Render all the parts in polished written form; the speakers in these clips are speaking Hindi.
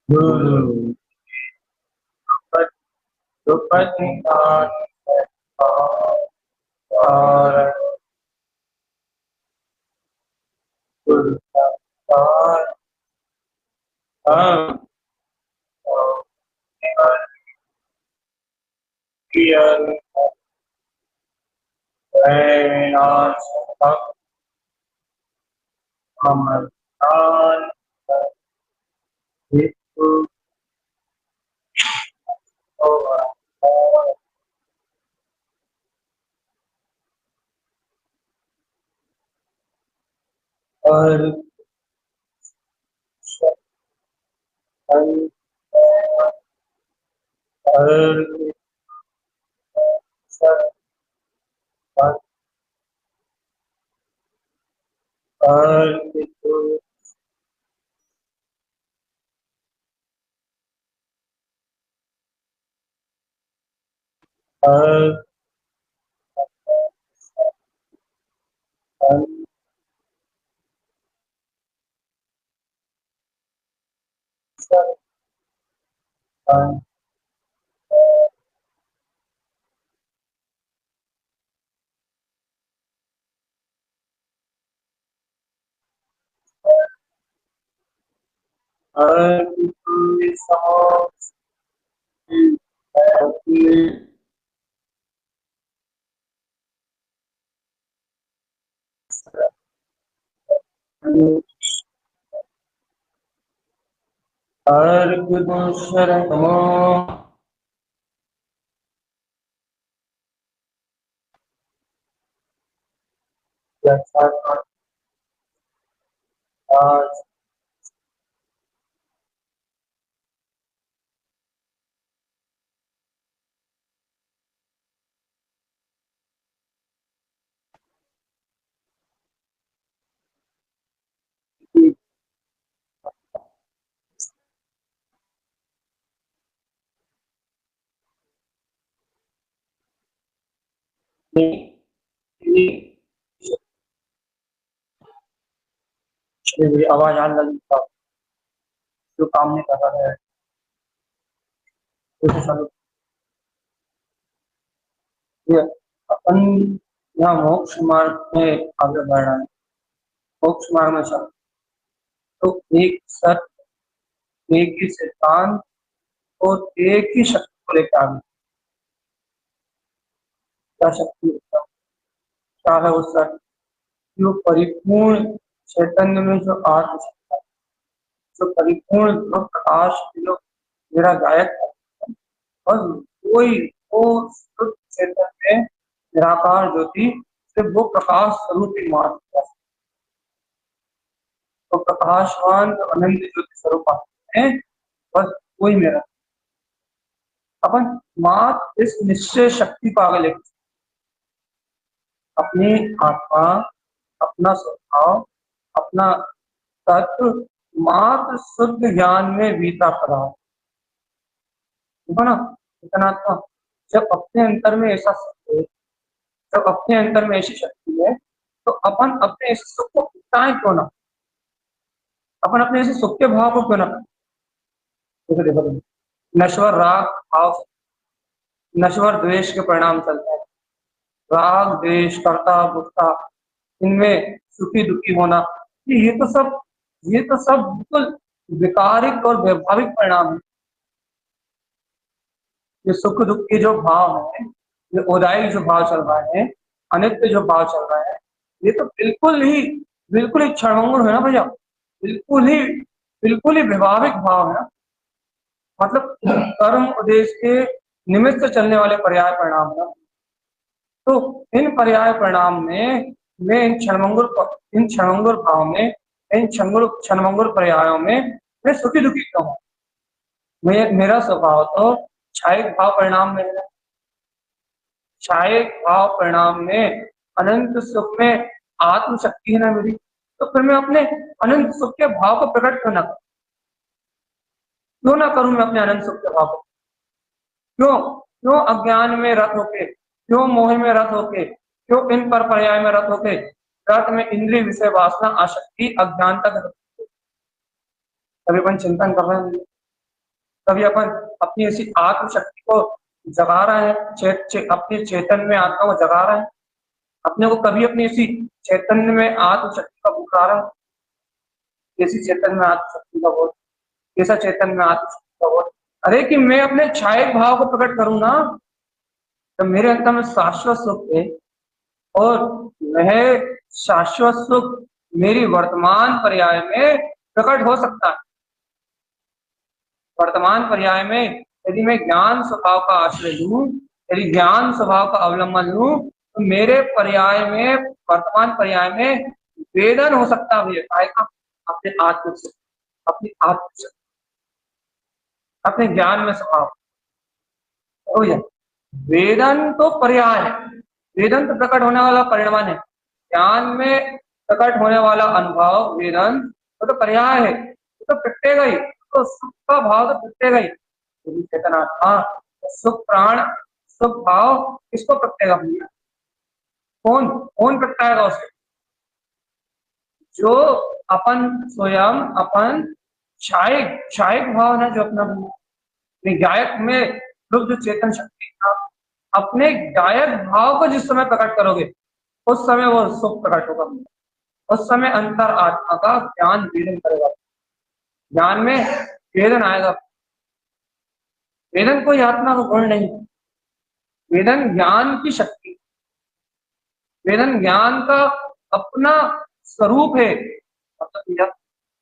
गुरु द्रौपदी और गुरु आवाज आने लगी जो काम नहीं कर रहा है अपन यहाँ मोक्ष मार्ग में आगे बढ़ रहा है। मोक्ष मार्ग में चल तो एक सत्य, एक ही सिद्धांत और एक ही शक्ति को लेकर आगे। क्या शक्ति है? क्या है उस सत्य? जो परिपूर्ण चैतन्य में जो आत्म सत्ता, जो परिपूर्ण प्रकाश जो मेरा गायक है, और कोई वो शुद्ध चैतन्य निराकार ज्योति सिर्फ वो प्रकाश स्वरूप ही मात्र है। तो प्रकाशवान अनंत ज्योति स्वरूप है, बस वही मेरा। अपन मात्र इस निश्चय शक्ति को आगे लेकर अपनी आत्मा, अपना स्वभाव, अपना तत्व मात्र शुद्ध ज्ञान में बीता पड़ा है ना। इतना आत्मा जब अपने अंतर में ऐसा सत्य है, जब अपने अंतर में ऐसी शक्ति है, तो अपन अपने इस सुख को पाए क्यों ना, अपन अपने ऐसे सुख के भाव को क्यों ना। देखो देखो नश्वर राग भाव, नश्वर द्वेष के परिणाम चलते हैं। राग द्वेष कर्ता भोक्ता, इनमें सुखी दुखी होना, ये तो सब बिल्कुल विकारिक और वैभाविक परिणाम है। ये सुख दुख के जो भाव है, ये उदाई जो भाव चल रहा है, अनित्य जो भाव चल रहा है, ये तो बिल्कुल ही क्षणभंगुर है ना भैया। बिल्कुल ही वैभाविक भाव है ना। मतलब कर्म उद्देश्य के निमित्त चलने वाले पर्याय परिणाम है। तो इन पर्याय परिणाम में मैं इन क्षणभंगुर भाव में, इन क्षणभंगुर पर्यायों में मैं सुखी दुखी क्यों हूँ? मेरा स्वभाव तो क्षायिक भाव परिणाम में है। क्षायिक भाव परिणाम में अनंत सुख में आत्म शक्ति है ना मेरी। तो फिर मैं अपने अनंत सुख के भाव को प्रकट क्यों ना करूं मैं अपने अनंत सुख के भाव को? क्यों क्यों अज्ञान में रत होके क्यों मोह में रत होके, क्यों इन पर पर्याय में रत होके, रत में इंद्रिय विषय वासना आसक्ति अज्ञानता का कभी अपन चिंतन कर रहे हैं, कभी अपन अपनी ऐसी आत्म शक्ति को जगा रहे हैं, अपनी चेतन में आत्मा को जगा रहे हैं, अपने को कभी अपनी ऐसी चैतन्य में आत्म शक्ति का पुकारा है, कैसी चेतन में आत्म शक्ति का बोध, कैसा चेतन में आत्म शक्ति का बोध। अरे कि मैं अपने छायक भाव को प्रकट करूं ना, तो मेरे अंतर में शाश्वत सुख है, और वह शाश्वत सुख मेरी वर्तमान पर्याय में प्रकट हो सकता है। वर्तमान पर्याय में यदि मैं ज्ञान स्वभाव का आश्रय लूं, यदि ज्ञान स्वभाव का अवलंबन लूं, तो मेरे पर्याय में, वर्तमान पर्याय में वेदन हो सकता है अपने आत्म से, अपनी आत्म से, अपने ज्ञान में स्वभाव हो जाए। वेदन तो पर्याय है, वेदन तो प्रकट होने वाला परिणाम है, ज्ञान में प्रकट होने वाला अनुभव वेदन तो पर्याय है, तो प्रत्येगा ही, तो सुख का भाव तो प्रत्येगा ही, चेतनात्मा सुख प्राण सुख भाव किसको प्रत्येगा भैया, कौन कौन प्रगटाएगा उसे, जो अपन स्वयं अपन क्षायिक भाव है, जो अपना गायक में रुद्र चेतन शक्ति का अपने गायक भाव को जिस समय प्रकट करोगे, उस समय वो सुख प्रकट होगा, उस समय अंतर आत्मा का ज्ञान वेदन करेगा, ज्ञान में वेदन आएगा। वेदन कोई आत्मा का गुण नहीं, वेदन ज्ञान की शक्ति, वेदन ज्ञान का अपना स्वरूप है।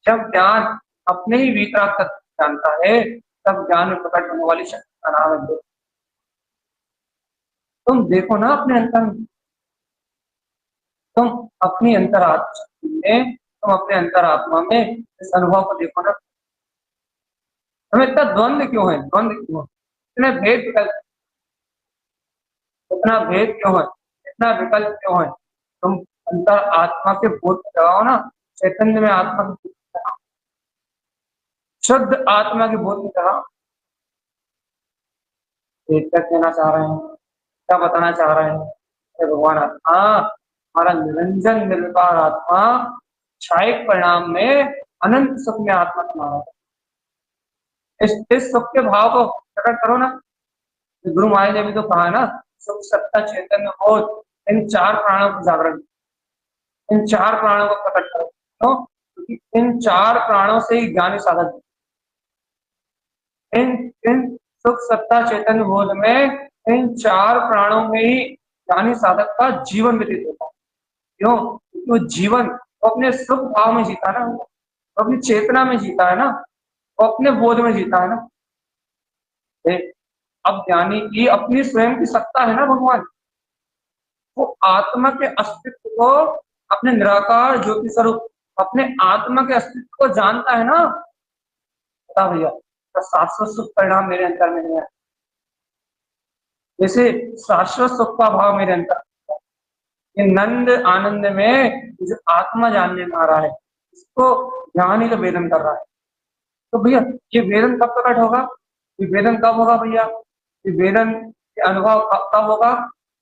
जब ज्ञान अपने ही वितराग तत्व जानता है, तब ज्ञान में प्रकट होने वाली शक्ति का नाम है। तुम देखो ना अपने अंतर में, तुम अपनी अंतरात्मा शक्ति में, तुम अपने अंतरात्मा में इस अनुभव को देखो ना, हमें इतना द्वंद क्यों है, द्वंद क्यों है, इतने भेद विकल्प, इतना भेद क्यों है, इतना विकल्प क्यों है। तुम अंतर आत्मा के बोध लगाओ ना, चैतन्य में आत्मा की शुद्ध आत्मा की बोध लगाओ। क्या कहना चाह रहे हैं, क्या बताना चाह रहे हैं भगवान, आत्मा हमारा निरंजन निर्विकार आत्मा क्षायिक परिणाम में अनंत सुख में आत्मा तुम्हारा, इस सुख के भाव को प्रकट करो ना। गुरु महाराज ने भी तो कहा है ना, सुख सत्ता चैतन्य बोध, इन चार प्राणों को जागरण, इन चार प्राणों को प्रकट करो। क्यों? क्योंकि इन चार प्राणों से ही ज्ञानी साधक, इन इन सुख सत्ता चैतन्य बोध में, इन चार प्राणों में ही ज्ञानी साधक का जीवन व्यतीत होता है। क्यों? क्योंकि वो जीवन वो अपने सुख भाव में जीता है ना, वो अपनी चेतना में जीता है ना, वो अपने बोध में जीता है ना। अब ज्ञानी की अपनी स्वयं की सत्ता है ना भगवान, वो आत्मा के अस्तित्व को, अपने निराकार ज्योति स्वरूप अपने आत्मा के अस्तित्व को जानता है ना। बता भैया, तो शाश्वत सुख परिणाम मेरे अंतर में है, जैसे शाश्वत सुख का भाव मेरे अंतर, ये नंद आनंद में जो आत्मा जानने में आ रहा है, इसको ज्ञान ही तो वेदन कर रहा है। तो भैया ये वेदन कब प्रकट होगा, ये वेदन कब होगा भैया, ये वेदन ये अनुभव कब होगा,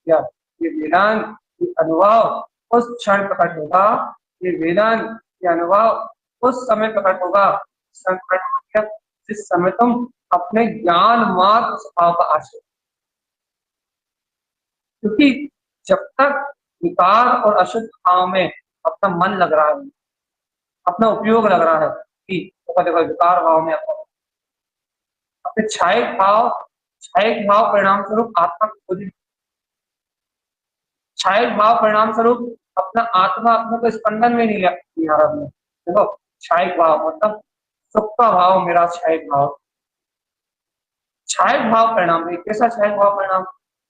या ये वेदन ये अनुभव उस क्षण प्रकट होगा, ये वेदन ये अनुभव उस समय प्रकट होगा जिस समय तुम अपने ज्ञान मात्र स्वभाव का आश्रय, क्योंकि जब तक विकार और अशुद्ध भाव में अपना मन लग रहा है, अपना उपयोग लग रहा है, कि देखो विकार भाव में अपने छायक भाव परिणाम स्वरूप आत्मा को, छायक भाव परिणाम स्वरूप अपना आत्मा अपने को स्पंदन में नहीं आ रहा है। देखो छायक भाव मतलब सुख का भाव, मेरा छायक भाव, छायक भाव परिणाम में कैसा छायक भाव परिणाम,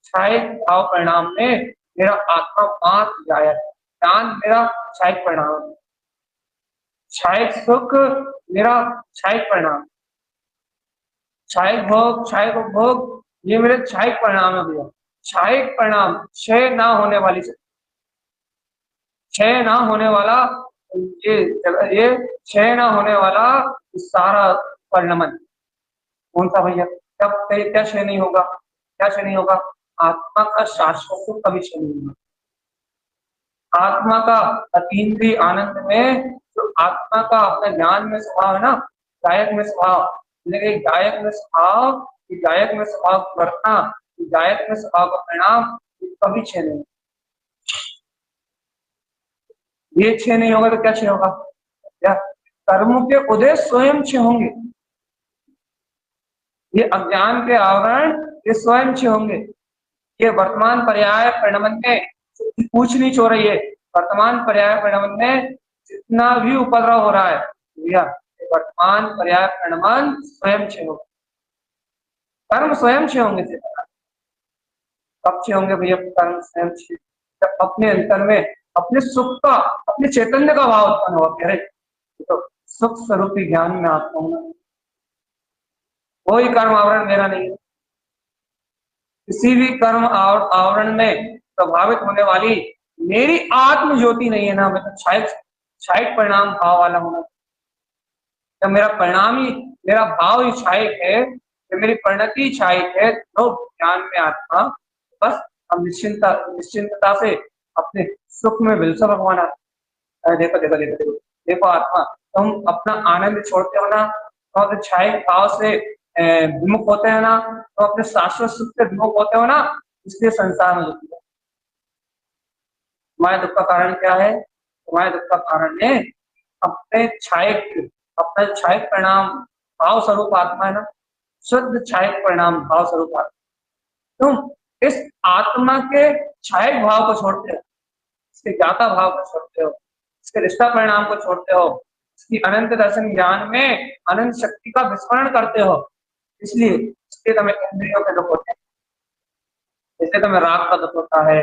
छायक भाव परिणाम में मेरा आत्मा मात्र जायक, ज्ञान मेरा छायक परिणाम, छायक सुख मेरा छायक परिणाम, छायक भोग छायक उपभोग ये मेरे छायक परिणाम है भैया। छायक परिणाम क्षय ना होने वाली, क्षय ना होने वाला, ये क्षय ना होने वाला सारा परिणमन कौन सा भैया, क्या क्षय नहीं होगा, क्या क्षय नहीं होगा, आत्मा का शाश्वत सुख कभी क्षीण नहीं होगा। आत्मा का अतीन्द्रिय आनंद में जो आत्मा का अपने ज्ञान में स्वभाव है ना, गायक में स्वभाव, लेकिन गायक में स्वभाव, गायक में स्वभाव करना, गायक में स्वभाव का परिणाम कभी क्षय नहीं। ये क्षय नहीं होगा तो क्या क्षय होगा? क्या कर्मों के उदय स्वयं क्षय होंगे। ये अज्ञान के आवरण ये स्वयं क्षय होंगे। ये वर्तमान पर्याय परिणमन में पूछ नीच हो रही है। वर्तमान पर्याय परिणमन में जितना भी उपद्रव हो रहा है भैया, वर्तमान पर्याय परिणमन स्वयं क्षय होगा। कर्म स्वयं क्षय होंगे। कब क्षय होंगे भैया कर्म स्वयं क्षय? जब अपने अंतर में अपने सुख का, अपने चैतन्य का भाव उत्पन्न होगा। कह रहे तो सुख स्वरूपी ज्ञान में आता हूँ, कोई कर्म आवरण मेरा नहीं है। किसी भी कर्म आवरण में प्रभावित होने वाली मेरी आत्म ज्योति नहीं है ना। मैं तो क्षायक परिणाम भाव वाला हूं। जब मेरा परिणाम ही, मेरा भाव ही क्षायक है, जब मेरी परिणति क्षायक है, तो ज्ञान में आत्मा बस हम निश्चिंतता से अपने सुख में विलसा भगवान आता। देखो देखो देखो देखो देखो आत्मा, तुम अपना आनंद छोड़ते हो ना, तो अपने क्षायक भाव से विमुख होते हैं ना, तो अपने शाश्वत सुख से विमुख होते हो ना, इसलिए संसार में दुख है। तुम्हारे दुख का कारण क्या है? तुम्हारे दुख का कारण है अपने क्षायक, अपना क्षायक परिणाम भाव स्वरूप आत्मा है ना, शुद्ध क्षायक परिणाम भाव स्वरूप आत्मा। तुम इस आत्मा के क्षायक भाव को छोड़ते हो, इसके ज्ञाता भाव को छोड़ते हो, इसके रिश्ता परिणाम को छोड़ते हो, इसकी अनंत दर्शन ज्ञान में अनंत शक्ति का विस्मरण करते हो। इसलिए इसके तुम्हें इंद्रियों के दुख होते हैं, जैसे तुम्हें राग का दुख होता है,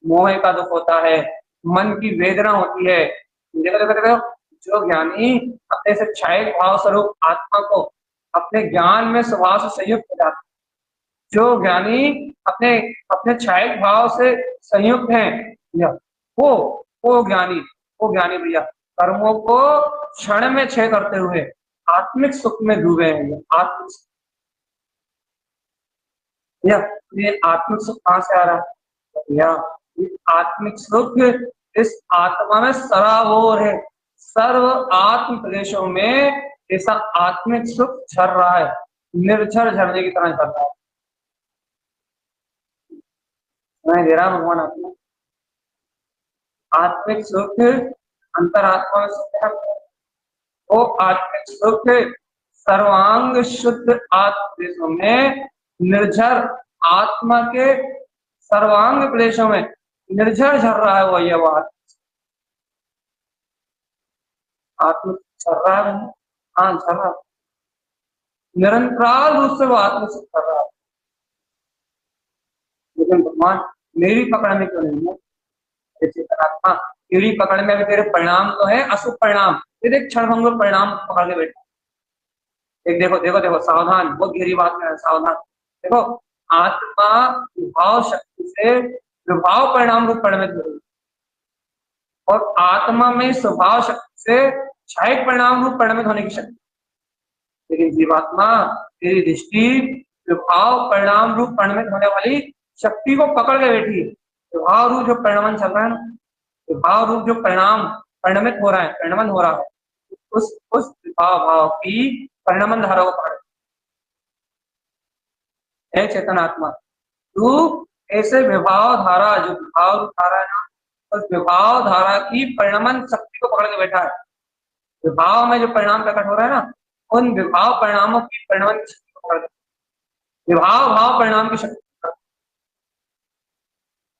मोह का दुख होता है, मन की वेदना होती है। देखो देखो देखो, जो ज्ञानी अपने से क्षायक भाव स्वरूप आत्मा को अपने ज्ञान में स्वभाव से संयुक्त हो जाता है, जो ज्ञानी अपने अपने क्षायक भाव से संयुक्त है, वो ज्ञानी भैया कर्मों को क्षण में क्षय करते हुए आत्मिक सुख में डूबे हैं। आत्मिक ये आत्मिक सुख कहाँ से आ रहा है भैया? आत्मिक सुख इस आत्मा में सराबोर है। सर्व आत्म प्रदेशों में ऐसा आत्मिक सुख झर रहा है, निर्झर झरने की तरह झर रहा है। मैं दे रहा भगवान आत्मा आत्मिक सुख अंतरात्मा में सुख है। वो आत्मिक सुख सर्वांग शुद्ध आत्म प्रदेशों में निर्झर आत्मा के सर्वांग प्रदेशों में निर्झर झर रहा है। वो ये आत्म झर रहा है। हाँ झर रहा, निरंतराल रूप से वो आत्म सुख कर रहा है। लेकिन भगवान मेरी पकड़ में क्यों नहीं है? आत्मा मेरी पकड़ में अभी तेरे परिणाम तो है अशुभ परिणाम, ये देख क्षणभंगुर परिणाम पकड़ के बैठा। एक देखो देखो देखो सावधान, बहुत गहरी बात है, सावधान। देखो आत्मा विभाव शक्ति से विभाव परिणाम रूप परिणमित हो रही है, और आत्मा में स्वभाव शक्ति से क्षायक परिणाम रूप परिणमित होने की शक्ति। लेकिन जीवात्मा तेरी दृष्टि विभाव परिणाम रूप परिणमित होने वाली शक्ति को पकड़ के बैठी है। विभाव रूप जो परिणमन चल रहा है ना, विभाव रूप जो परिणाम परिणमित हो रहा है, परिणमन हो रहा है, उस विभाव भाव की परिणमन धारा को पकड़। हे चेतन आत्मा, तू ऐसे विभाव धारा, जो विभाव धारा है ना, उस विभाव धारा की परिणमन शक्ति को पकड़ के बैठा है। विभाव में जो परिणाम प्रकट हो रहा है ना, उन विभाव परिणामों की परिणमन की शक्ति को पकड़, विभाव भाव परिणाम की शक्ति।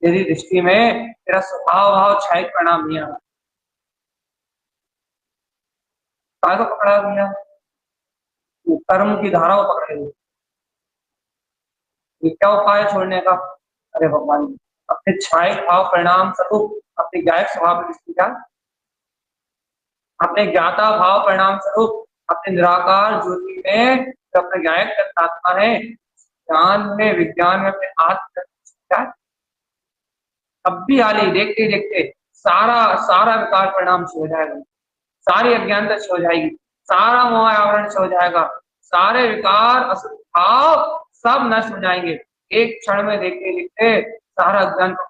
तेरी दृष्टि में तेरा स्वभाव भाव क्षायक परिणाम नहीं आ रहा, काय को पकड़ा दिया? कर्म की धारा को पकड़े हुए। ये क्या उपाय छोड़ने का? अरे भगवान, अपने क्षायक भाव परिणाम स्वरूप अपने गायक स्वभाव की दृष्टि का, अपने ज्ञाता भाव परिणाम स्वरूप अपने निराकार ज्योति में जो अपने गायक आत्मा है, ज्ञान में विज्ञान में अपने आत्म, अब भी हाल ही देखते देखते सारा विकार परिणाम हो जाएगा, सारी अज्ञानता हो जाएगी, सारा मोह आवरण हो जाएगा, सारे विकार भाव सब नष्ट हो जाएंगे। एक क्षण में देखते लिखते सारा अज्ञान को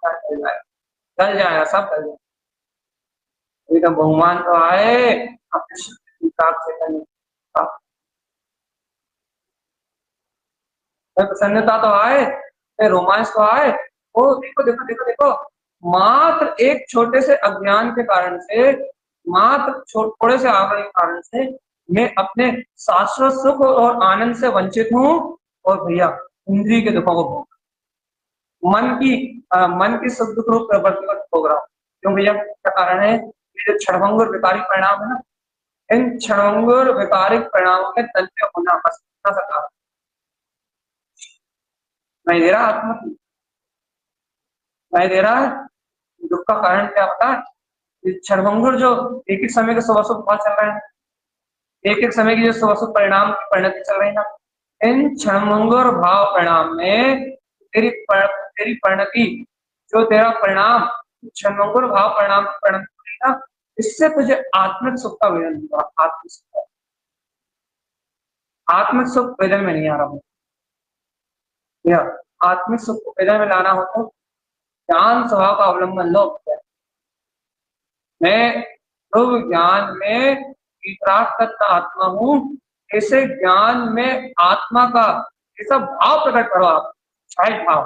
चल जाएगा, सब चल जाएगा। एकदम बहुमान तो आए अपने शक्ति से करने, प्रसन्नता तो आए, रोमांच तो आए। वो देखो देखो देखो देखो, मात्र एक छोटे से अज्ञान के कारण से, मात्र थोड़े से आवरण के कारण से मैं अपने शाश्वत सुख और आनंद से वंचित हूँ। और भैया इंद्रिय के दुखों को भोग, मन की सुख दुख रूप प्रवृत्ति को भोग रहा हूँ। क्यों भैया, क्या कारण है? ये जो क्षणभंगुर विकारिक परिणाम है ना, इन क्षणभंगुर विकारिक परिणामों के तल पे होना बस इतना सा कारण नहीं दे रहा, आत्मा नहीं दे रहा है। दुख का कारण क्या होता है? क्षणभंगुर जो एक एक समय के शुभ फल चल रहे हैं, एक एक समय की जो शुभ परिणाम की परिणति चल रही है ना, इन क्षणभंगुर भाव परिणाम में तेरी परिणति, जो तेरा परिणाम क्षणभंगुर भाव परिणाम की परिणति ना, इससे तुझे आत्मिक सुख का वेदन होगा। आत्मिक सुख वेदन में नहीं आ रहा है। आत्मिक सुख को वेदन में लाना हो तो ज्ञान स्वभाव का अवलंबन लो। मैं ध्रुव ज्ञान में वितराग आत्मा हूँ, ऐसे ज्ञान में आत्मा का ऐसा भाव प्रकट करो। आप क्षायक भाव,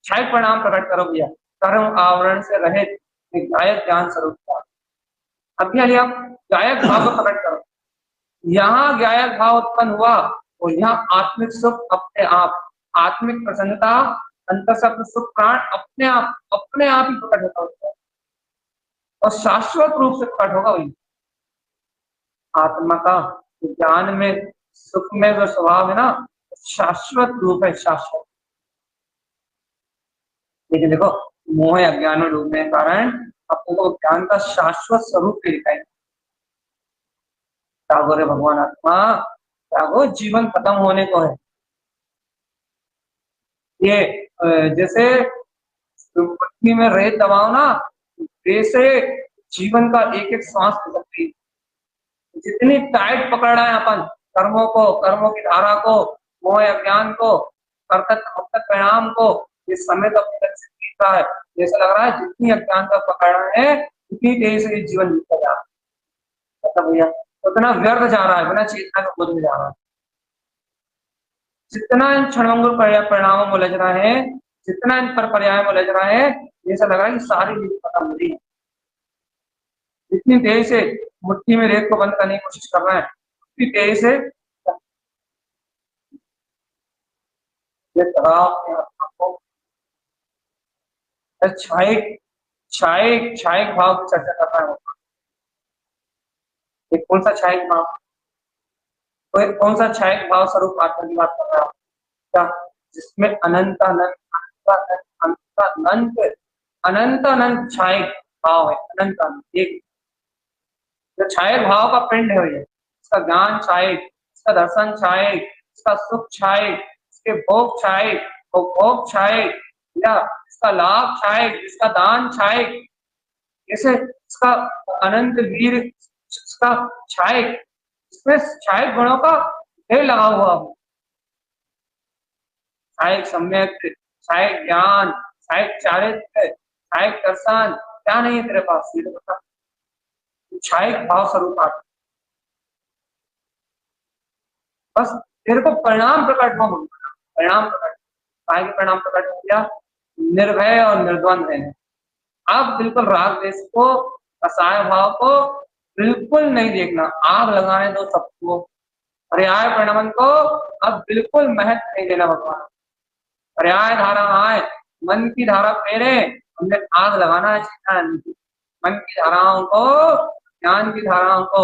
क्षायक परिणाम प्रकट करो भैया। कर्म आवरण से रहित गायक ज्ञान स्वरूप। अभी आप गायक भाव को प्रकट करो। यहाँ गायक भाव उत्पन्न हुआ और यहाँ आत्मिक सुख अपने आप, आत्मिक प्रसन्नता, अंतःसत्व सुख प्राण अपने आप ही प्रकट होता है और शाश्वत रूप से प्रकट होगा। वही आत्मा का ज्ञान में सुख में जो स्वभाव है ना, शाश्वत रूप है, शाश्वत। लेकिन देखो मोह अज्ञान में डूबने के कारण अपने को ज्ञान का शाश्वत स्वरूप भी दिखाई। त्यागो रे भगवान आत्मा, त्यागो, जीवन खत्म होने को है। ये जैसे पृथ्वी में रेत दबाओ ना, वैसे जीवन का एक एक सांस सकती। जितनी टाइट पकड़ रहा है अपन कर्मों को, कर्मों की धारा को, मोह अज्ञान को, कर्तव्य परिणाम को, इस समय तो अपनी तरफ से बीत रहा है। जैसा लग रहा है जितनी अज्ञान का पकड़ रहे हैं उतनी तेजी से जीवन बीतता जा रहा है। मतलब भैया उतना व्यर्थ जा रहा है, बिना चेतना के खुद में जा रहा है। जितना इन क्षणभंगुर परिणामों में उलझ रहा है, जितना इन पर पर्याय में उलझ रहा है, जैसा लग रहा है कि सारी चीज खत्म हो रही है। जितनी तेजी से मुट्ठी में रेत को बंद करने की कोशिश कर रहा है, उतनी तेजी से क्षायक भाव की चर्चा कर रहा है। एक कौन सा क्षायक भाव, कोई कौन सा क्षायक भाव स्वरूप आत्मा की बात कर रहा है क्या? जिसमें अनंत अनंत अनंत अनंत अनंत क्षायक भाव है। अनंत अनंत एक जो क्षायक भाव का पिंड है, ये इसका ज्ञान क्षायक, इसका दर्शन क्षायक, इसका सुख क्षायक, इसके भोग क्षायक, उपभोग क्षायक, या इसका लाभ क्षायक, इसका दान क्षायक, जैसे इसका अनंत वीर, इसका क्षायक, इसमें क्षायक गुणों का ढेर लगा हुआ है। क्षायक सम्यक, क्षायक ज्ञान, क्षायक चारित्र, क्षायक दर्शन, क्या नहीं है तेरे पास? ये तो बता। क्षायक भाव स्वरूप बस तेरे को परिणाम प्रकट हो, परिणाम प्रकट, काय के परिणाम प्रकट हो गया? निर्भय और निर्द्वंद रहने। अब बिल्कुल राग देश को, असहाय भाव को बिल्कुल नहीं देखना, आग लगाने दो सबको। पर्याय परिणाम को अब बिल्कुल महत्व नहीं देना भगवान। पर्याय धारा आए, मन की धारा फेरे, हमने आग लगाना है। मन की धाराओं को, ज्ञान की धाराओं को,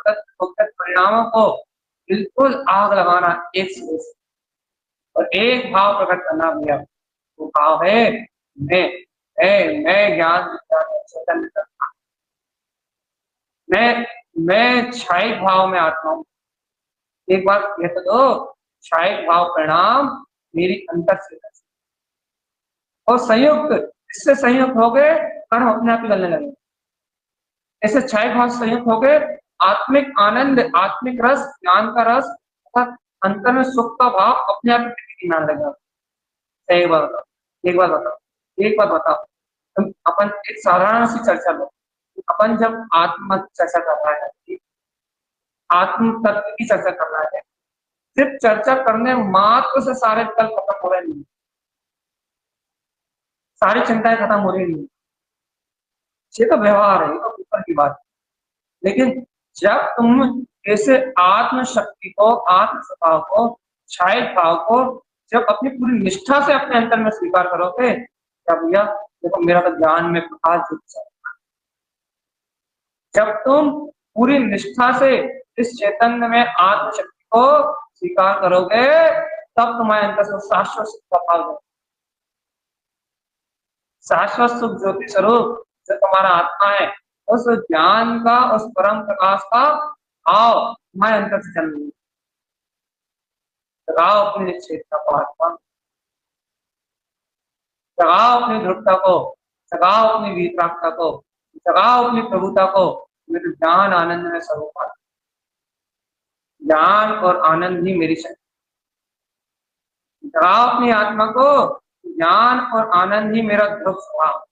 परिणामों को बिल्कुल आग लगाना एक से और एक भाव प्रकट करना भैया। वो भाव है मैं ज्ञान चैतन्य करता, मैं क्षायक भाव में आता हूँ। एक बार कह तो दो, क्षायक भाव परिणाम मेरी अंतर से और संयुक्त, इससे संयुक्त हो गए कर्म अपने आप ही गलने लगे। ऐसे क्षायक भाव संयुक्त हो गए आत्मिक आनंद, आत्मिक रस, ज्ञान का रस, अंतर में सुख का भाव अपने आप ही लगा। एक बात बताओ, एक बात बताओ, एक बात बताओ, तुम अपन एक साधारण सी चर्चा लो। अपन जब आत्म चर्चा कर रहा है, आत्म तत्व की चर्चा कर रहा है, सिर्फ चर्चा करने मात्र से सारे कल खत्म हो रहे नहीं, सारी चिंताएं खत्म हो रही नहीं। ये तो व्यवहार है, ये तो ऊपर की बात है। लेकिन जब तुम ऐसे आत्म शक्ति को, आत्म स्वभाव को, छाया भाव को जब अपनी पूरी निष्ठा से अपने अंतर में स्वीकार करोगे, क्या भैया देखो मेरा तो ज्ञान में प्रकाश दिख जाएगा। जब तुम पूरी निष्ठा से इस चैतन्य में आत्म शक्ति को स्वीकार करोगे, तब तुम्हारे अंदर से शाश्वत सुख का भाव होगा। शाश्वत सुख ज्योति स्वरूप जो तुम्हारा आत्मा है, उस ज्ञान का, उस परम प्रकाश का भाव तुम्हारे अंदर से जन्म लेगा। जगाओ अपनी निश्चेतता को, आत्मा जगाओ अपनी दृढ़ता को, जगाओ अपनी वीतरागता को, जगाओ अपनी प्रभुता को। मेरे ज्ञान आनंद में स्वरूप है, ज्ञान और आनंद ही मेरी शक्ति। जगाओ अपनी आत्मा को, ज्ञान और आनंद ही मेरा ध्रुव स्वभाव।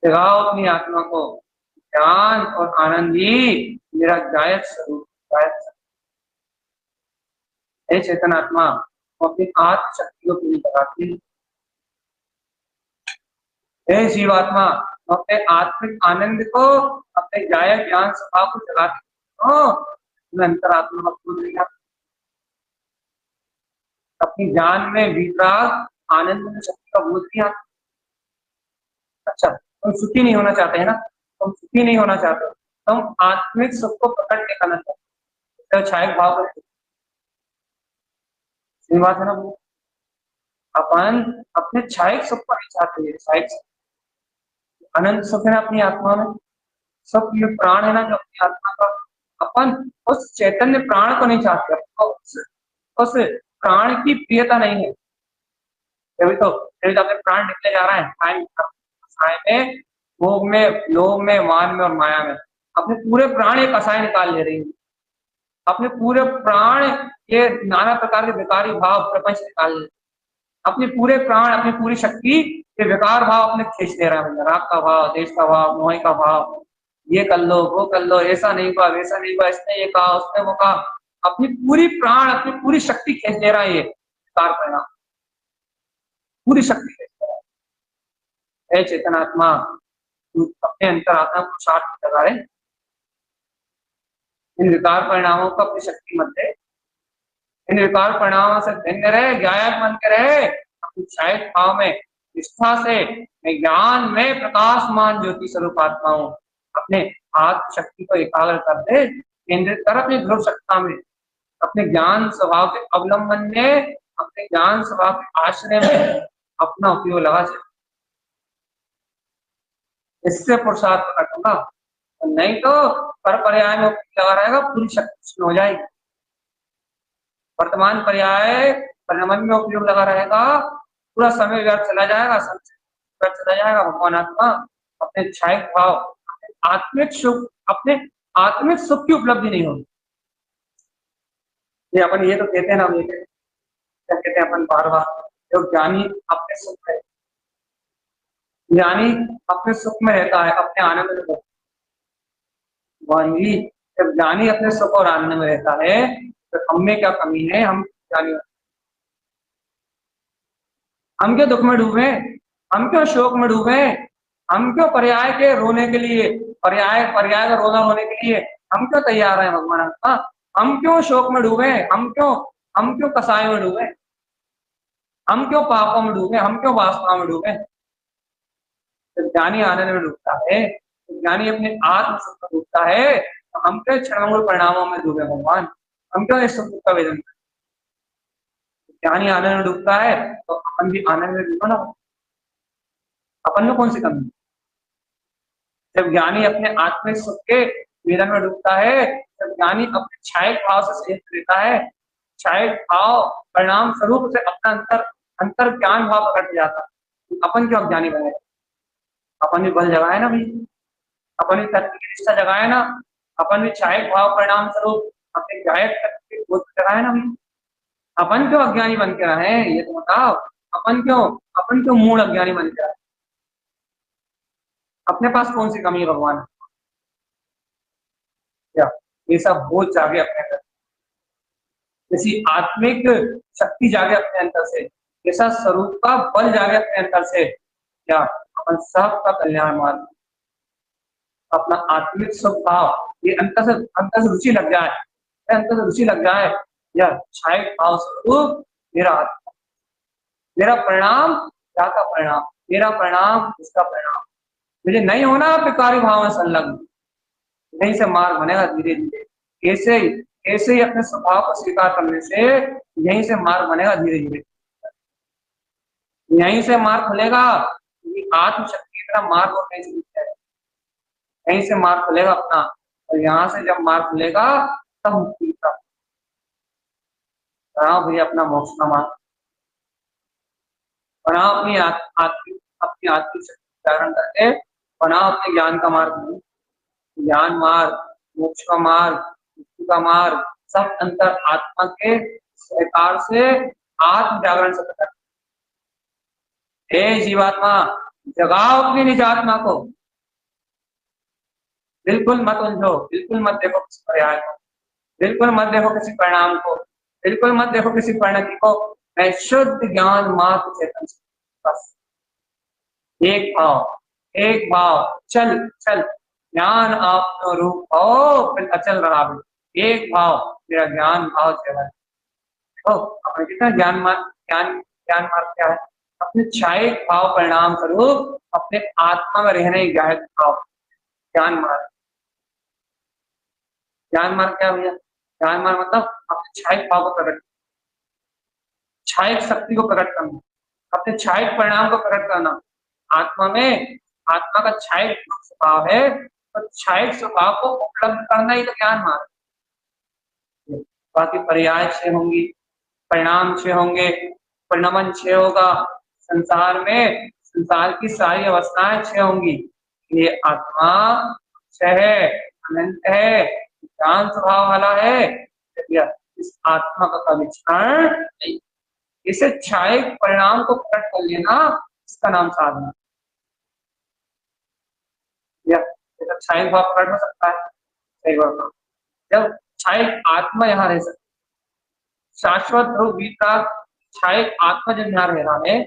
जगाओ अपनी आत्मा को, ज्ञान और आनंद ही मेरा गायक स्वरूप, गायक स्वरूप। हे चेतन आत्मा, वो अपनी आत्म शक्ति को पूरी लगाती। हे जीवात्मा, वो अपने आत्मिक आनंद को, अपने गायक ज्ञान स्वभाव को जगाती हो। अंतरात्मा को भूल गया, अपनी ज्ञान में वितराग आनंद में शक्ति का बोध किया। अच्छा, तुम सुखी नहीं होना चाहते है ना, तुम सुखी नहीं होना चाहते, तुम आत्मिक सुख को प्रकट नहीं करना चाहते, तो छाया भाव करते। सही बात है ना। अपन अपने छायक सुख को नहीं चाहते हैं, छायक सुख अनंत सुख है ना अपनी आत्मा में, सुख ये प्राण है ना जो अपनी आत्मा का, अपन उस चैतन्य प्राण को नहीं चाहते, उस प्राण की प्रियता नहीं है। तभी तो अपने प्राण निकले जा रहा है कसाय में, भोग में, लोभ में, मान में और माया में। अपने पूरे प्राण एक कसाय निकाल ले रही है, अपने पूरे प्राण ये नाना प्रकार के विकारी भाव प्रपंच निकाल ले, अपने पूरे प्राण, अपनी पूरी शक्ति ये विकार भाव अपने खींच ले रहा है। राग का भाव, देश का भाव, मोह का भाव, ये कर लो, वो कर लो, ऐसा नहीं हुआ, वैसा नहीं हुआ, इसने ये कहा, उसने वो कहा। अपनी पूरी प्राण, अपनी पूरी शक्ति खींच ले रहा है ये विकार परिणाम, पूरी शक्ति खींच ले रहा है। चेतन आत्मा, अपने अंतरात्मा को शांत लगा रहे, इन विकार परिणामों को अपनी शक्ति मत दे, इन विकार परिणामों से भिन्न रहे, गायक बन के रहे, अपनी छायक भाव में निष्ठा से मैं ज्ञान में प्रकाशमान ज्योति स्वरूप आत्मा हूँ। अपने आत्म शक्ति को एकाग्र कर दे, केंद्रित कर अपनी ध्रुव शक्ति में, अपने ज्ञान स्वभाव के अवलंबन में, अपने ज्ञान स्वभाव के आश्रय में अपना उपयोग लगा सकते, इससे पुरुषार्थ प्रकट होगा। नहीं तो पर पर्याय में लगा रहेगा, पूरी शक्ति हो जाएगी। वर्तमान पर्याय परिणाम में उपयोग लगा रहेगा, पूरा समय व्यर्थ चला जाएगा, व्यर्थ चला जाएगा। भगवान आत्मा अपने छायक भाव, अपने आत्मिक सुख, अपने आत्मिक सुख की उपलब्धि नहीं होगी। ये अपन ये तो कहते हैं ना, ये क्या कहते हैं अपन बार बार, जो ज्ञानी अपने सुख में, ज्ञानी अपने सुख में रहता है, अपने आनंद में रहता है। जब ज्ञानी अपने सुख और आनंद में रहता है तो हम में क्या कमी है, हम ज्ञानी, हम क्यों दुख में डूबे, हम क्यों शोक में डूबे, हम क्यों पर्याय के रोने के लिए, पर्याय पर्याय का रोना रोने के लिए हम क्यों तैयार हैं भगवान। हम क्यों शोक में डूबे, हम क्यों कसाय में डूबे, हम क्यों पापों में डूबे, हम क्यों वासना में डूबे। जब ज्ञानी आनंद में डूबता है, ज्ञानी अपने आत्म सुख में डूबता है, तो हम क्यों क्षणभंगुर परिणामों में डूबे भगवान, हम क्यों इस सुख का वेदन। ज्ञानी आनंद में डूबता है तो अपन भी आनंद में डूबो ना, अपन में कौन सी कमी। जब ज्ञानी अपने आत्मिक सुख के वेदन में डूबता है, जब ज्ञानी अपने छायक भाव से संयुक्त रहता है, छायक भाव परिणाम स्वरूप से अपना अंतर ज्ञान भाव प्रकट जाता है। अपन क्यों ज्ञानी बने, अपन भी बल जगाए ना भाई, अपन भी तत्व की निष्ठा जगाए ना, अपन भी छायक भाव परिणाम स्वरूप अपने गायक तत्व के बोध जगाए ना भाई। अपन क्यों अज्ञानी बन के रहे, ये तो बताओ। अपन क्यों मूड अज्ञानी बन के रहे? अपने पास कौन सी कमी है भगवान? क्या ये सब बोझ जागे अपने अंदर, किसी आत्मिक शक्ति जागे अपने अंदर से, ऐसा स्वरूप का बल जागे अपने अंदर से, क्या अपन सबका कल्याण मार्ग, अपना आत्मिक स्वभाव ये अंतर से रुचि लग जाए, अंतर से रुचि लग जाए, यह छाय भाव स्वरूप मेरा आत्मा, मेरा परिणाम क्या का परिणाम, मेरा परिणाम इसका परिणाम, मुझे नहीं होना विकारी भाव में संलग्न, यहीं से मार्ग बनेगा धीरे धीरे। ऐसे ऐसे ही अपने स्वभाव को स्वीकार करने से यहीं से मार्ग बनेगा धीरे धीरे, यहीं से मार्ग खुलेगा। ये आत्मशक्ति इतना मार्ग और कहीं से नहीं है, यहीं से मार्ग खुलेगा अपना, और यहाँ से जब मार्ग खुलेगा तब मुक्ति का बनाओ भैया, अपना मोक्ष का मार्ग बनाओ, अपनी आत्मिक शक्ति धारण करके बनाओ अपने ज्ञान का मार्ग, ज्ञान मार्ग, मोक्ष का मार्ग, मुक्ति का मार्ग, सब अंतर आत्मा के सहकार से, आत्म जागरण से पता। हे जीवात्मा, जगाओ अपनी निज आत्मा को, बिल्कुल मत उलझो, बिल्कुल मत देखो किसी पर्याय को, बिल्कुल मत देखो किसी परिणाम को, बिल्कुल मत देखो किसी परिणति को। मैं शुद्ध ज्ञान मात्र चेतन से, बस एक भाव चल चल, ज्ञान आपनो रूप हो फिर अचल रहा भी, एक भाव मेरा ज्ञान भाव चला। तो अपने कितना ज्ञान मार्ग क्या है? अपने छायिक भाव परिणाम स्वरूप अपने आत्मा में रहने गायक भाव, ज्ञान मार्ग। ज्ञान मार्ग क्या भैया? ज्ञान मार्ग मतलब अपने छायिक भाव को प्रकट, छायिक शक्ति को प्रकट करना, अपने छायिक परिणाम को प्रकट करना। आत्मा में, आत्मा का छायिक स्वभाव है, तो छायिक स्वभाव को उपलब्ध करना ही तो ज्ञान मार्ग। बाकी पर्याय छह होंगी, परिणाम छह होंगे, परिणमन छह होगा, संसार में संसार की सारी अवस्थाएं छह होंगी। ये आत्मा छह है, अनंत है, ज्ञान स्वभाव वाला है, इस आत्मा का कभी क्षण नहीं। इसे छायिक परिणाम को प्रकट कर लेना, इसका नाम साधना। या छायिक भाव प्रकट हो सकता है, सही बात। जब छायिक आत्मा यहाँ रह सकती, शाश्वत ध्रुव वितराग छायिक आत्मा जब यहाँ रह रहा है,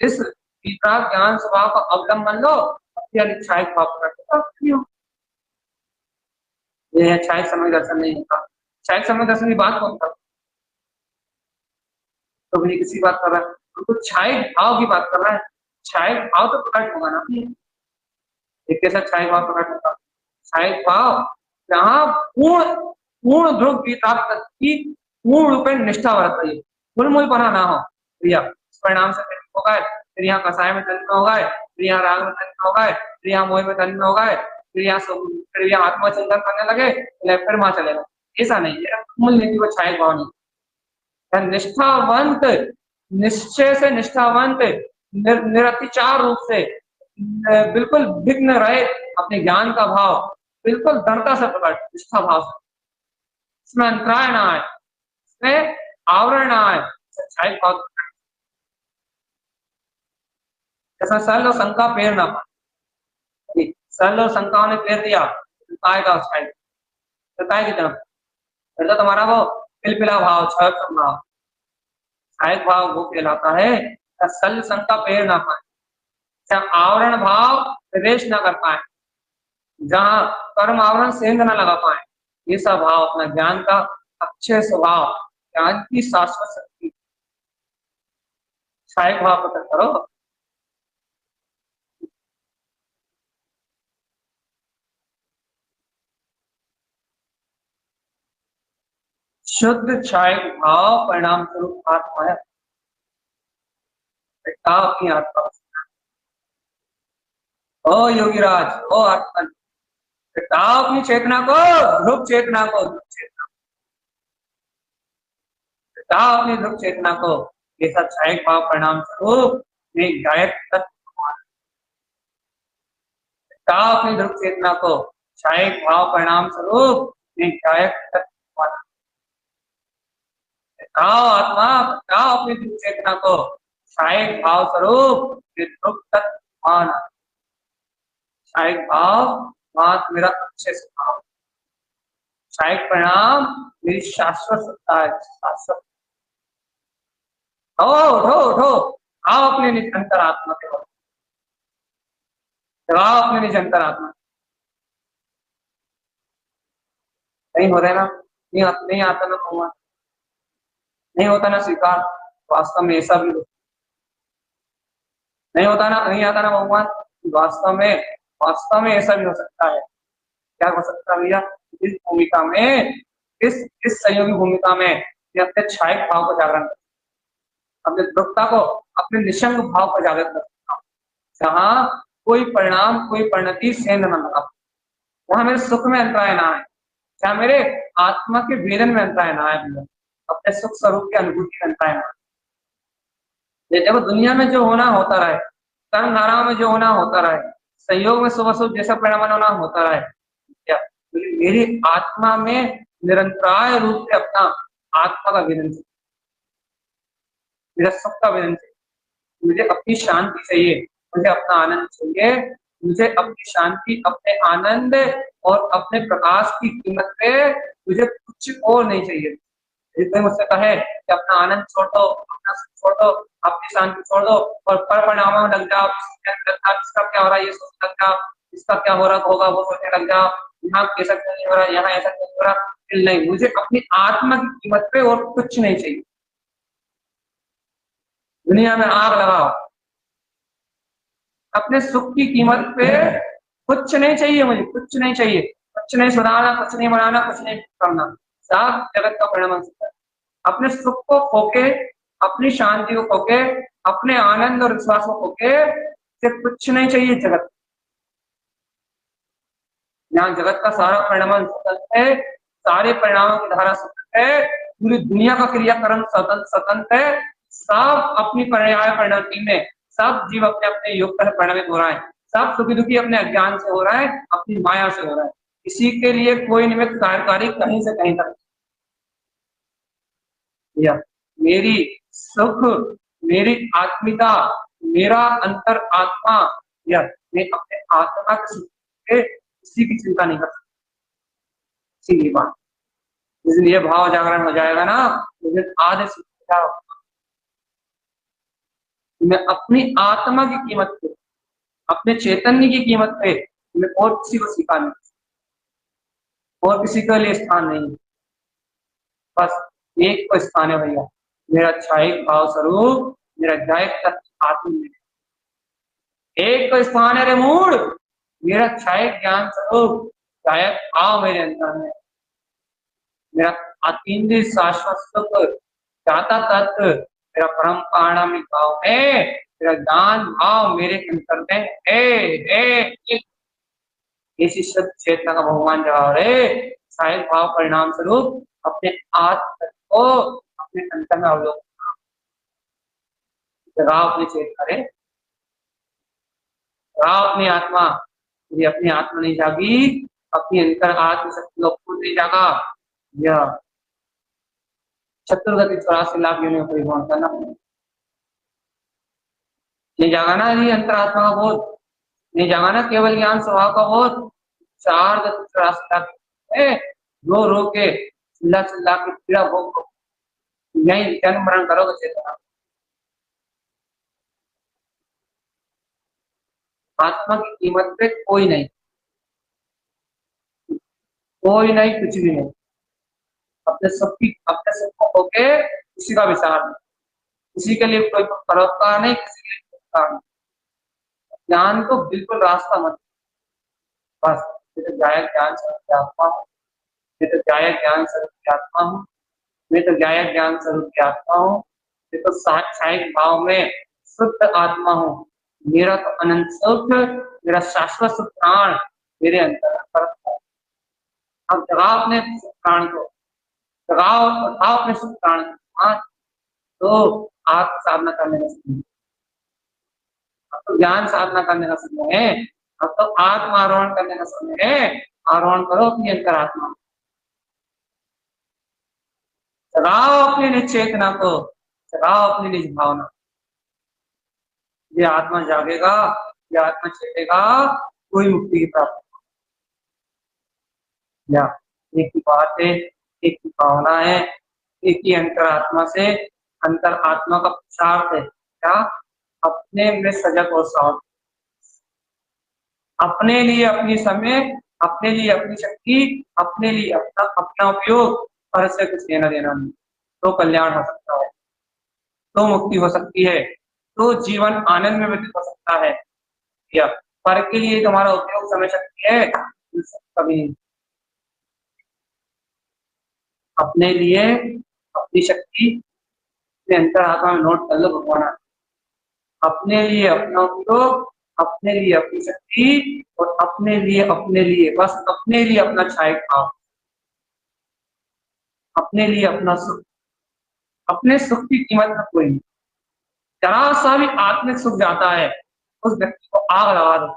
इस वितराग ज्ञान स्वभाव का अवलंबन लो, अपनी छायिक भाव प्रकट हो। ये छायिक समय दर्शन नहीं होता। छायिक समय दर्शन की बात कौन कर, तो भी किसी बात कर रहा है, तो छायिक भाव की बात कर रहा है। छायिक भाव तो प्रकट होगा ना, एक कैसा छायिक भाव प्रकट होगा? छायिक भाव जहाँ पूर्ण पूर्ण ध्रुव की प्राप्त की पूर्ण रूप में निष्ठा बरत रही है, मूल बना ना हो भैया, इस परिणाम से हो गए, फिर यहाँ कसाय में तन्म हो गए, फिर यहाँ राग में तन्म हो गए, फिर यहाँ मोह में तन्म हो गए, फिर यहाँ आत्मचिंतन करने लगे, फिर वहां चलेगा। ऐसा नहीं है, मूल नीति को छायिक भाव नहीं। निष्ठावंत, निश्चय से निष्ठावंत, निरतिचार रूप से बिल्कुल विघ्न रहे अपने ज्ञान का भाव, बिल्कुल दृढ़ता से प्रकट निष्ठा भाव से, इसमें अंतराय ना आए, इसमें आवरण ना आए, सच्चाई भाव। जैसा सरल और शंका पैर ना पाए, सरल और शंकाओं ने पैर दिया, आएगा काय की तरफ, फिर तो तुम्हारा वो पिलपिला भाव, छह भाव, छायक भाव वो कहलाता है। सल शंका पैर ना पाए, आवरण भाव प्रवेश न कर पाए, जहां कर्म आवरण सेंध न लगा पाए, ये सब भाव अपना ज्ञान का अच्छे स्वभाव, ज्ञान की शाश्वत शक्ति, छायक भाव प्रकट करो। शुद्ध छायक भाव परिणाम स्वरूप आत्मा है, अपनी आत्मा। ओ योगीराज, ओ आत्मा, अपनी चेतना को, ध्रुव चेतना को, अपनी ध्रुव चेतना को, ये सब छायक भाव परिणाम स्वरूप में गायक तत्व, अपनी ध्रुव चेतना को छायक भाव परिणाम स्वरूप में गायक तत्व, आओ आत्मा, आओ अपनी दिव्य चेतना को शायद भाव स्वरूप ध्रुव तक माना। शायद भाव मात मेरा अच्छे से भाव, शायद परिणाम मेरी शाश्वत सत्ता है, शाश्वत। उठो उठो, आओ अपने निज अंतरात्मा के ओर, जगाओ अपने निज अंतरात्मा। नहीं हो रहा ना, नहीं आता ना भगवान, नहीं होता ना स्वीकार, वास्तव में ऐसा भी नहीं होता ना, नहीं आता ना भगवान, वास्तव में ऐसा भी हो सकता है। क्या हो सकता है भैया? इस भूमिका में, इस संयोगी भूमिका में ये अपने छायक भाव को जागरण, अपने दृढ़ता को, अपने निशंग भाव को जागृत कर सकता हूँ, जहाँ कोई परिणाम, कोई परिणति सेंध न लगा, वहां मेरे सुख में अंतराय ना है, जहाँ मेरे आत्मा के वेदन में अंतराय ना है, अपने सुख स्वरूप की अनुभूति में अंतराय ना है। देखो दुनिया में जो होना होता रहे, कर्म धाराओं में जो होना होता रहे, संयोग में सुबह सुबह जैसा परिणाम होना होता रहे, क्या मेरी आत्मा में निरंतराय रूप से अपना आत्मा का वेदन चाहिए, मेरा सुख का वेदन चाहिए, मुझे अपनी शांति चाहिए, मुझे अपना आनंद चाहिए, मुझे अपनी शांति, अपने आनंद और अपने प्रकाश की कीमत पे मुझे कुछ और नहीं चाहिए। यदि कोई मुझसे कहे कि अपना आनंद छोड़ दो, अपना सुख छोड़ दो, अपनी शांति छोड़ दो और पर परिणामों में लग जाओ, इसका क्या हो रहा है ये सोचने लग जाओ, इसका क्या हो रहा होगा वो सोचने लग जाओ, यहाँ ऐसा क्यों नहीं हो रहा, यहाँ ऐसा क्यों हो रहा, नहीं, मुझे अपनी आत्मा की कीमत पे और कुछ नहीं चाहिए। दुनिया में आग लगाओ, अपने सुख की कीमत पे कुछ नहीं चाहिए, मुझे कुछ नहीं चाहिए, कुछ नहीं सुधारना, कुछ नहीं बनाना, कुछ नहीं करना, सब जगत का परिणाम है। अपने सुख को खोके, अपनी शांति को खोके, अपने आनंद और विश्वास को खोके, सिर्फ कुछ नहीं चाहिए जगत। यहाँ जगत का सारा परिणाम स्वतंत्र है, सारे परिणामों की धारा स्वतंत्र है, पूरी दुनिया का क्रियाक्रम स्वतंत्र है, सब अपनी पर्याय परिणति में, सब जीव अपने अपने योग पर परिणमित हो रहा है, सब सुखी दुखी अपने अज्ञान से हो रहा है, अपनी माया से हो रहा है, किसी के लिए कोई निमित्त कार्यकारी कहीं से कहीं तक। या मेरी सुख, मेरी आत्मिका, मेरा अंतर आत्मा, या मैं अपने आत्मा के सुख के किसी की चिंता नहीं कर सकता। इसीलिए बात, जिस दिन ये भाव जागरण हो जाएगा ना, उस दिन आधे सुख क्या, मैं अपनी आत्मा की कीमत पे, अपने चैतन्य की कीमत पे मैं और किसी को स्वीकार नहीं, और किसी के लिए स्थान नहीं, बस एक को स्थान है भैया, मेरा छायक भाव स्वरूप, मेरा जायक तत्व आत्मा में, एक को स्थान है रे मूड, मेरा छायक ज्ञान स्वरूप, जायक आओ मेरे अंतर में, मेरा अतीन्द्रिय शाश्वत सुख, जाता तत्व, मेरा परम पारणामिक भाव है, मेरा ज्ञान भाव मेरे अंतर में है, इसी शुद्ध चेतना का भगवान जवाब है, शायद भाव परिणाम स्वरूप अपने आत्म को अपने अंतर में अवलोकन जगाओ, अपनी चेतना रे, जगाओ अपनी आत्मा, यदि अपनी आत्मा नहीं जागी, अपनी अंतर आत्म शक्ति को नहीं जागा, यह चतुर्गति 84 लाख योनियों को परिभ्रमण करना, नहीं जागा ना ये अंतरात्मा का बोध, नहीं जागा ना केवल ज्ञान स्वभाव का बोध, 4 लाख रो रो के चिल्ला चिल्ला के पीड़ा भोग, यही जन्म मरण करोगे चेतना। आत्मा की कीमत पे कोई नहीं, कोई नहीं, कुछ भी नहीं, अपने सब को होके किसी का विचार नहीं, किसी के लिए कोई परोपकार नहीं, किसी के लिए उपकार नहीं, ज्ञान को बिल्कुल रास्ता मत, बस मैं तो जायक ज्ञान स्वरूप की आत्मा हूँ, मैं तो जायक ज्ञान स्वरूप की आत्मा हूँ, मैं तो जायक ज्ञान स्वरूप की आत्मा हूँ, मैं तो साक्षायिक भाव में शुद्ध आत्मा हूँ, मेरा तो अनंत सुख, मेरा शाश्वत सुख प्राण मेरे अंतर परत है। अब जगाओ अपने सुख प्राण को, जगाओ उठाओ अपने सुख प्राण को, तो आत्म साधना करने का समय, अब तो ज्ञान साधना करने का समय है, अब तो आत्म आरोहण करने का समय है, आरोहण करो अपनी अंतरात्मा। जगाओ अपनी निज चेतना को, जगाओ अपनी निज भावना। ये आत्मा जागेगा, ये आत्मा चेतेगा, कोई मुक्ति की प्राप्ति। या एक ही बात है, एक ही भावना है, एक ही अंतरात्मा से, अंतर आत्मा का पुरुषार्थ है क्या? अपने में सजग और सावधान, अपने लिए अपनी समय, अपने लिए अपनी शक्ति, अपने लिए अपना अपना उपयोग, और इससे कुछ लेना देना नहीं। तो कल्याण हो सकता है, तो मुक्ति हो सकती है, तो जीवन आनंद में व्यतीत हो सकता है। या पर के लिए तुम्हारा उपयोग समय शक्ति है कभी नहीं। अपने लिए अपनी शक्ति अपने अंतरात्मा में नोट कर लो भगवान। अपने लिए अपना उपयोग, अपने लिए अपनी शक्ति, और अपने लिए बस अपने लिए अपना क्षायक भाव, अपने लिए अपना सुख। अपने सुख की कीमत में कोई नहीं। जरा सा भी आत्मिक सुख जाता है, उस व्यक्ति को आग लगा दो।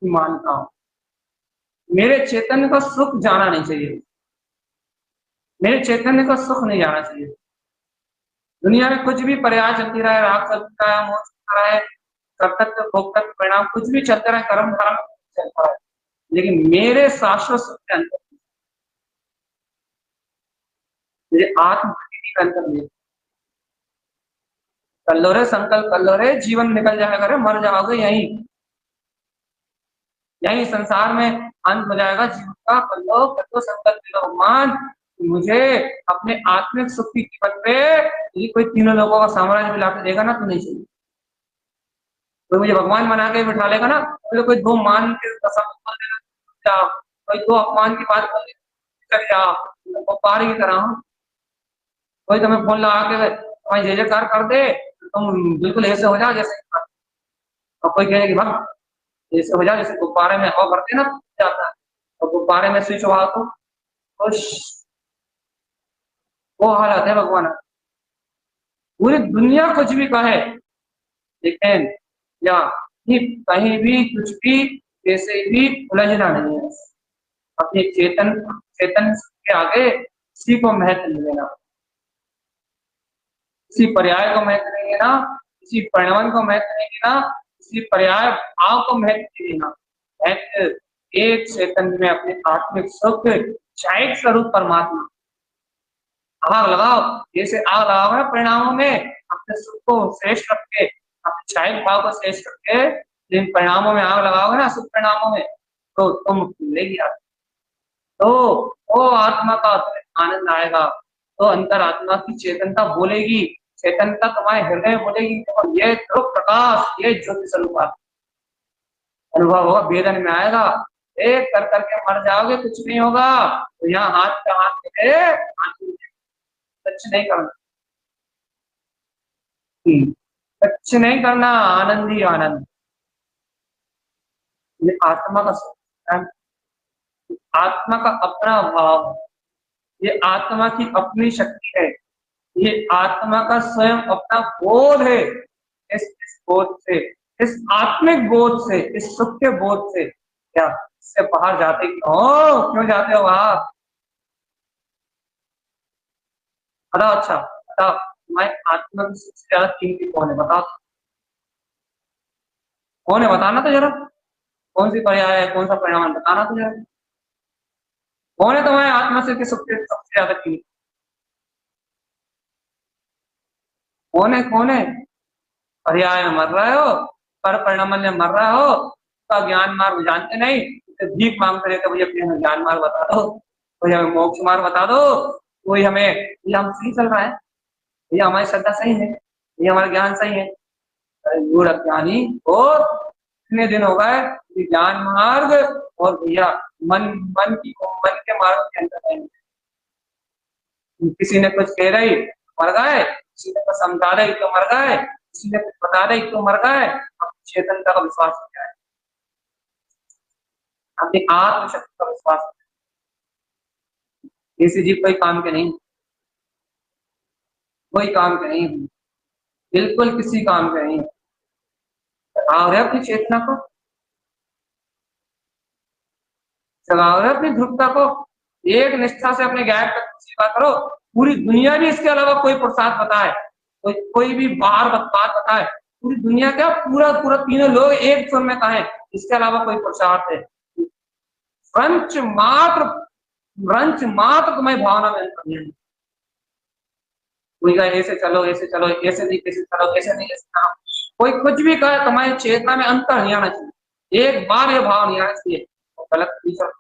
मानता हूं मेरे चैतन्य का सुख जाना नहीं चाहिए, मेरे चैतन्य का सुख नहीं जाना चाहिए। दुनिया में कुछ भी पर्याय चलती रहा है, राग चलता है, मोह चलता रहा है, कर्तव्य भोक्तव्य परिणाम कुछ भी चलता रहा है, कर्म धारा चलता रहा है, लेकिन मेरे शाश्वत सुख के अंतर, मेरे आत्म प्रकृति के अंतर नहीं। कर लो रे संकल्प, कर लो रे, जीवन निकल जाएगा रे, मर जाओगे यहीं, यही संसार में अंत हो जाएगा जीवन का। कर लो संकल्प लो भगवान, मुझे अपने आत्मिक सुख की कीमत पे ये कोई तीनों लोगों का साम्राज्य भी लाके देगा ना तो नहीं चाहिए। कोई मुझे भगवान बना के बिठा लेगा ना, तो कोई दो मान के कसम बोल देगा, कोई दो अपमान की बात बोल देगा, चल जा व्यापारी की तरह। कोई तुम्हें फोन लगा के तुम्हारी जय जयकार कर दे, तुम बिल्कुल ऐसे हो जाओ जैसे, और कोई कहे कि भक्त ऐसे हो जाओ जैसे गुब्बारे में हवा भरते ना जाता है, और गुब्बारे में स्विच हुआ तो खुश, वो हालत है भगवान। पूरी दुनिया कुछ भी कहे, लेकिन या कि कहीं भी कुछ भी कैसे भी उलझना नहीं है। अपने चेतन चेतन के आगे किसी को महत्व नहीं देना, किसी पर्याय को महत्व नहीं देना, किसी परिणाम को महत्व नहीं देना, किसी पर्याय भाव को महत्व नहीं देना। महत्व एक चेतन में अपने आत्मिक सुख क्षायक स्वरूप परमात्मा। आग लगाओ, जैसे आग लगाओ ना परिणामों में, अपने सुख को श्रेष्ठ रख के, अपने क्षायक भाव को श्रेष्ठ रख के जिन परिणामों में आग लगाओगे ना, सुख परिणामों में, तो मुक्ति मिलेगी आपको। तो आत्मा का आनंद आएगा, तो अंतरात्मा की चेतनता बोलेगी, चेतनता तुम्हारे हृदय में बोलेगी, और ये तो प्रकाश, ये ज्योति स्वरूप अनुभव होगा, वेदन में आएगा। एक कर करके मर जाओगे, कुछ नहीं होगा, तो यहाँ हाथ का हाथ मिले, सच नहीं करना, सच नहीं करना, आनंद ही आनंद। ये आत्मा का सुख है, आत्मा का अपना भाव, ये आत्मा की अपनी शक्ति है, ये आत्मा का स्वयं अपना बोध है। इस बोध से, इस आत्मिक बोध से, इस सुख के बोध से, क्या इससे बाहर जाते क्यों जाते हो आप? बताओ, अच्छा बताओ, तुम्हारी आत्मा की सबसे ज्यादा कीमती कौन है बताओ, कौन है बताना तो जरा, कौन सी पर्याय है, कौन सा परिणाम है, बताना तो जरा, कौन है तुम्हारे आत्मा से कि सबसे ज्यादा कीमती? कौन है? पर्याय में मर रहे हो, पर परिणाम में मर रहे हो, उसका ज्ञान मार्ग जानते नहीं, तो भीख मांगते रहते, भैया अपने हमें ज्ञान मार्ग बता दो, कोई हमें मोक्ष मार्ग बता दो, कोई हमें, ये हम सही चल रहा है, ये हमारी श्रद्धा सही है, ये हमारा ज्ञान सही है। मूढ़ अज्ञानी, और कितने दिन हो गए ये ज्ञान मार्ग, और भैया मन मन के मार्ग के अंदर नहीं। किसी ने कुछ कह रही मर गए, किसी ने कुछ समझा रही तो मर गए, किसी ने कुछ बता रही तो मर गए। अब चेतनता का विश्वास क्या है, अपनी आत्मशक्ति का विश्वास, किसी जीव कोई काम के नहीं, कोई काम के नहीं, बिल्कुल किसी काम के नहीं। जगाओ रे अपनी चेतना को, जगाओ रे अपनी ध्रुवता को, एक निष्ठा से अपने गायब तत्व की सेवा करो, पूरी दुनिया भी इसके अलावा कोई पुरुषार्थ बताए, कोई भी बाहर बात बताए, पूरी दुनिया क्या पूरा पूरा तीनों लोग एक स्वर में कहें इसके अलावा कोई पुरुषार्थ है, वंच मात्र तुम्हें भावना में अंतर नहीं। कोई कहे ऐसे चलो, ऐसे चलो, ऐसे नहीं, ऐसे चलो, ऐसे नहीं, ऐसे ना, कोई कुछ भी कहे, तुम्हारी चेतना में अंतर नहीं आना चाहिए, एक बार ये भाव नहीं आना चाहिए, तो गलत टीचर,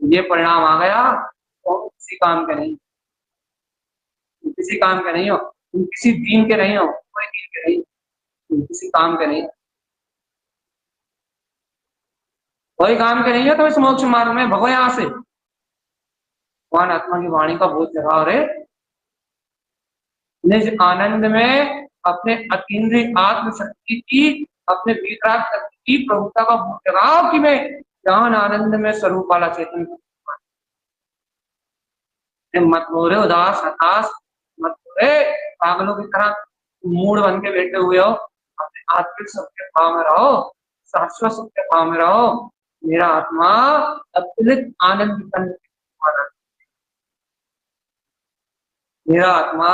ये परिणाम आ गया तो किसी काम के नहीं, किसी काम के नहीं हो, तुम किसी दीन के नहीं हो, कोई दीन के नहीं, तुम किसी काम के नहीं, कोई काम के नहीं हो, तुम इस मोक्ष मार्ग में भगो यहाँ से। भगवान आत्मा की वाणी का बहुत जगह रे, निज आनंद में अपने अतीन्द्रिय आत्म शक्ति की, अपने वितराग शक्ति की प्रभुता का भूत जगाओ कि मैं ज्ञान आनंद में स्वरूप वाला चेतन मत बोले उदास हताश, मत बोले पागलों की तरह मूड बन के बैठे हुए हो, अपने आत्मिक सुख के भाव में रहो, शाश्वत सुख के भाव में रहो। मेरा आत्मा अतुलित आनंद, मेरा आत्मा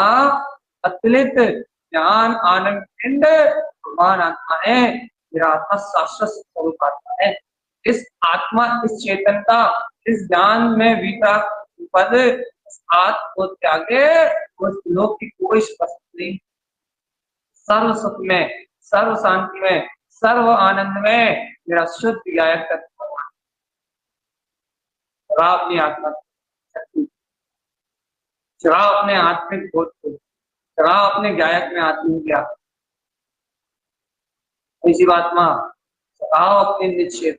अतुलित ज्ञान आनंद पिंड भगवान आत्मा है, मेरा आत्मा शाश्वत स्वरूप आत्मा है। इस आत्मा, इस चेतन का, इस ज्ञान में विकास पद आत्म को त्यागे उस लोक की कोई स्पष्ट नहीं। सर्व सुख में, सर्व शांति में, सर्व आनंद में मेरा शुद्ध गायक चढ़ाओ अपनी आत्मा शक्ति, चढ़ाओ अपने आत्मिक बोध को, चढ़ाओ अपने गायक में आत्मिक ज्ञान, इसी बात में चढ़ाओ अपने निश्चित,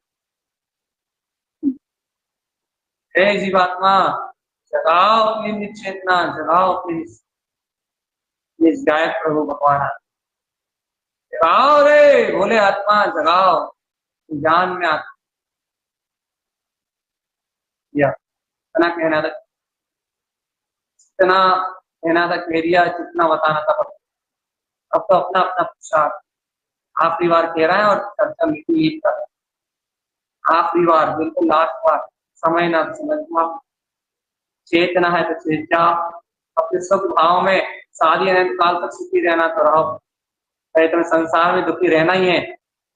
इसी बात में जगाओ अपनी निश्चेतना, जगाओ अपनी निज गायक प्रभु भगवान, जगाओ रे भोले आत्मा, जगाओ ज्ञान में आत्मा। इतना कहना था, इतना कहना था, कह दिया, जितना बताना था। अब तो अपना अपना पुरुषार्थ आखिरी बार कह रहा है और चर्चा मीटिंग कर रहा है, आखिरी बार, बिल्कुल लास्ट बार, समय ना समझना, चेतना है तो चेत जा, अपने सुख भाव में शादी अनंत काल तक सुखी रहना तो रहो, तुम्हें संसार में दुखी रहना ही है,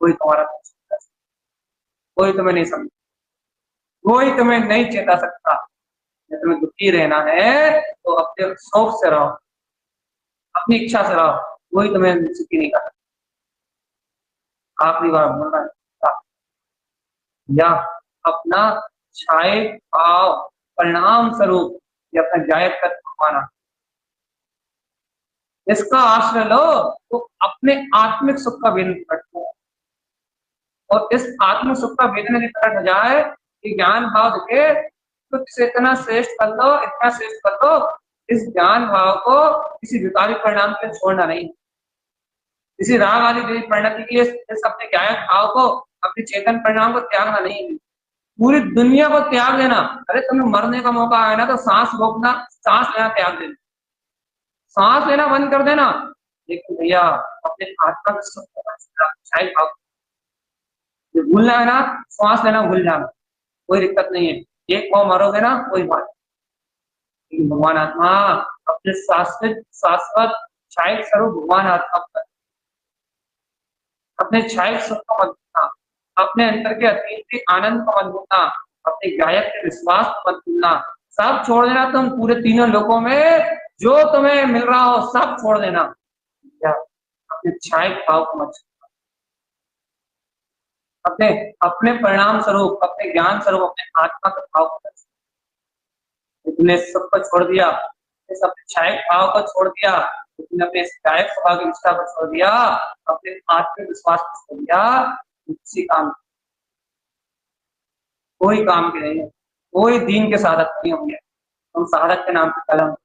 कोई तुम्हारा कोई तुम्हें नहीं समझ, कोई तुम्हें नहीं चेता सकता। तुम्हें दुखी रहना है तो अपने शौक से रहो, अपनी इच्छा से रहो, कोई तुम्हें सुखी नहीं कर। आखिरी बार बोलना है, या अपना छाए भाव परिणाम स्वरूप या अपना गायक तत्व माना, इसका आश्रय लो तो अपने आत्मिक सुख का वेदन करते, और इस आत्मिक सुख का वेदन यदि प्रकट हो जाए कि ज्ञान भाव दिखे तो इतना श्रेष्ठ कर दो, इतना श्रेष्ठ कर दो, इस ज्ञान भाव को किसी विकारी परिणाम से छोड़ना नहीं, किसी राग आदि परिणति के इस अपने गायक भाव को, अपने चेतन परिणाम को त्यागना नहीं, पूरी दुनिया को त्याग देना। अरे तुम्हें मरने का मौका आया ना तो सांस रोकना, सांस लेना त्याग देना, सांस लेना बंद कर देना, लेकिन भैया अपने आत्मा में शायद भाव भूलना है ना, सांस लेना भूल जाना, कोई दिक्कत नहीं है, एक पाँव मरोगे ना कोई बात, लेकिन भगवान आत्मा अपने शाश्वत शाश्वत छायक स्वरूप भगवान आत्मा, अपने छायक सुख का मत भूलना, अपने अंतर के अतीत आनंद का मत भूलना, अपने गायक के विश्वास का मत भूलना, सब छोड़ देना। तुम पूरे तीनों लोकों में जो तुम्हें मिल रहा हो सब छोड़ देना, क्या अपने छायक भाव को मत, अपने अपने परिणाम स्वरूप, अपने ज्ञान स्वरूप, अपने आत्मा का भाव को, तुमने सब को छोड़ दिया, अपने छायक भाव को छोड़ दिया, तुमने अपने गायक स्वभाव की निष्ठा को छोड़ दिया, अपने आत्मिक विश्वास को छोड़ दिया, किसी काम, कोई काम के नहीं है, कोई दीन के साधक नहीं होंगे, हम साधक के नाम पे कलम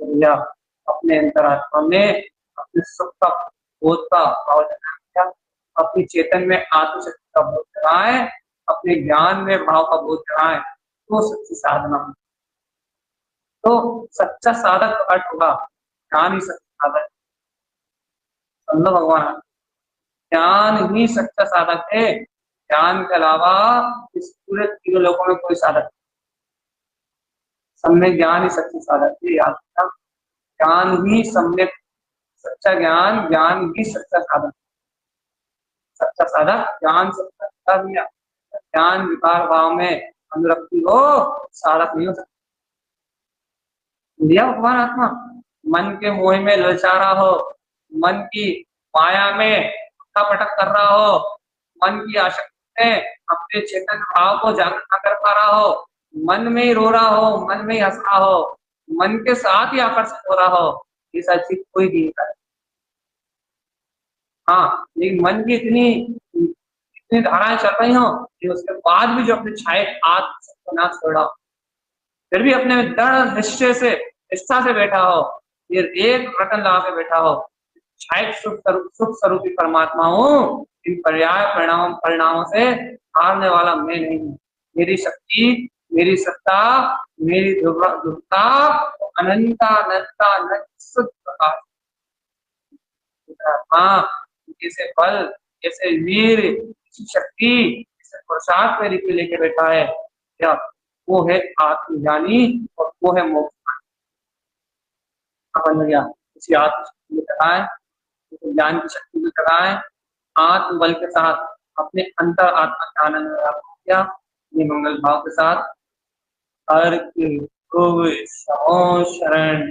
दिया, अपने अंतरात्मा में अपने सुख का बोध का भाव जगाया, अपनी चेतन में आत्मशक्ति का बोध जगाए, अपने ज्ञान में भाव का बोध जगाए, तो सच्ची साधना। तो सच्चा साधक का अर्थ होगा ज्ञान ही सच्चा साधक, समझो भगवान, ज्ञान ही सच्चा साधक है, ज्ञान के अलावा इस पूरे तीनों लोगों में कोई साधक, सम्यक ज्ञान ही सच्ची साधक है। याद रखना, ज्ञान ही सम्यक, सच्चा ज्ञान, ज्ञान ही सच्चा साधक, सच्चा साधक ज्ञान से कर लिया। ज्ञान विकार भाव में अनुरक्ति हो, साधक नहीं हो सकता। लिया भगवान आत्मा, मन के मोह में ललचा हो, मन की माया में पटक कर रहा हो, मन की आसक्ति में अपने चेतन भाव को जागृत न कर पा रहा हो, मन में ही रो रहा हो, मन में ही हंस रहा हो, मन के साथ ही आकर्षित हो रहा हो, ये सब चीज कोई नहीं करे। हाँ, लेकिन मन की इतनी इतनी धाराएं चल रही हो कि उसके बाद भी जो अपने छाए हाथ को ना छोड़ा, फिर भी अपने दृढ़ निश्चय से, निष्ठा से बैठा हो, फिर एक रटन लगा के बैठा हो, शायद सुख स्वरूपी परमात्मा हूँ, इन पर्याय परिणामों से हारने वाला मैं नहीं हूँ। मेरी शक्ति, मेरी सत्ता, मेरी ध्रुवता अनंता अनंता अनंत शुद्ध प्रकाश। हाँ, जैसे बल, जैसे वीर, जैसी शक्ति, जैसे पुरुषार्थ मेरी पे लेके बैठा है, क्या वो है आत्मज्ञानी और वो है मोक्ष। अपन भैया उसी आत्मशक्ति में कराए, ज्ञान की शक्ति में कराए, आत्म बल के साथ अपने अंतर आत्मा के आनंद में किया। ये मंगल भाव के साथ हर की शरण